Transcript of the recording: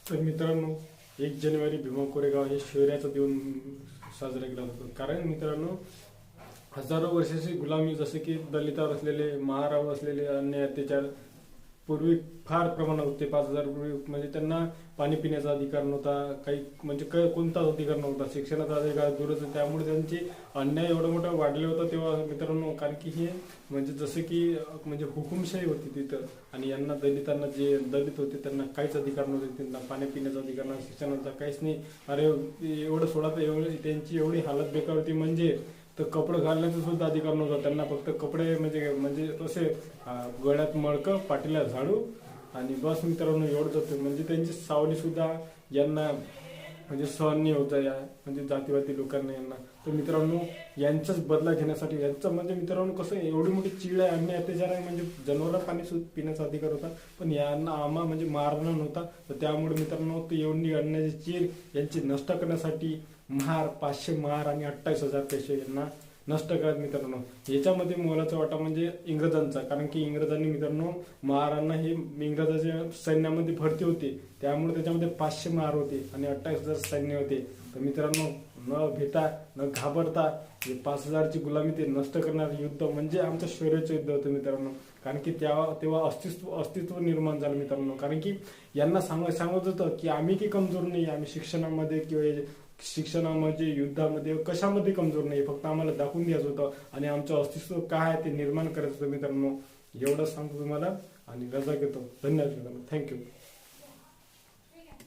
तर मित्रांनो, 1 जानेवारी भीमा कोरेगाव हे शौर्याचा दिन साजरा केला जातो. कारण मित्रांनो, हजारो वर्षाची गुलामी, जसे की दलितावर असलेले, महारावर असलेले अन्याय अत्याचार पूर्वी फार प्रमाणात होते. 5,000 पूर्वी म्हणजे त्यांना पाणी पिण्याचा अधिकार नव्हता, काही म्हणजे कोणताच अधिकार नव्हता, शिक्षणाचा अधिकार दूरच. त्यामुळे त्यांचे अन्याय एवढा मोठा वाढले होता तेव्हा मित्रांनो. कारण की हे म्हणजे जसे की म्हणजे हुकुमशाही होती तिथं, आणि यांना दलितांना, जे दलित होते त्यांना काहीच अधिकार नव्हते. त्यांना पाणी पिण्याचा अधिकार नाही, शिक्षणाचा काहीच नाही. अरे एवढं सोडा, तर त्यांची एवढी हालत बेकार होती म्हणजे तर कपडे घालण्याचा सुद्धा अधिकार नव्हता त्यांना. फक्त कपडे म्हणजे म्हणजे तसे गळ्यात मळकं, पाठीला झाडू आणि बस मित्रांनो, एवढंच होतं. म्हणजे त्यांची सावली सुद्धा यांना म्हणजे सहन नाही होता या म्हणजे जातीवादी लोकांना यांना. तर मित्रांनो, यांचाच बदला घेण्यासाठी, यांचं म्हणजे मित्रांनो कसं, एवढी मोठी चीड आहे, अन्याय अत्याचार आहे, म्हणजे जनावरांना पाणी पिण्याचा अधिकार होता पण यांना आम्हा म्हणजे मारणं नव्हता. तर त्यामुळे मित्रांनो, ती एवढी अन्यायाची चीड यांची नष्ट करण्यासाठी महार, 500 महार आणि 28,000 पैसे यांना नष्ट करत मित्रांनो. याच्यामध्ये मोलाचा वाटा म्हणजे इंग्रजांचा. कारण की इंग्रजांनी मित्रांनो, महारांना हे इंग्रजाच्या सैन्यामध्ये भरती होते, त्यामुळे त्याच्यामध्ये 500 महार होते आणि 28,000 सैन्य होते. तर मित्रांनो, न भेटा न घाबरता हे 5,000ची गुलामी ते नष्ट करणारे युद्ध म्हणजे आमचं शौर्याचं युद्ध होतं मित्रांनो. कारण की तेव्हा अस्तित्व निर्माण झालं मित्रांनो. कारण की यांना सांगत होतं की आम्ही की कमजोर नाही, आम्ही शिक्षणामध्ये किंवा शिक्षणामध्ये, युद्धामध्ये, कशामध्ये कमजोर नाही, फक्त आम्हाला दाखवून द्यायचं होतं आणि आमचं अस्तित्व काय आहे ते निर्माण करायचं होतं मित्रांनो. एवढं सांगतो तुम्हाला आणि रजा घेतो. धन्यवाद मित्रांनो, थँक्यू.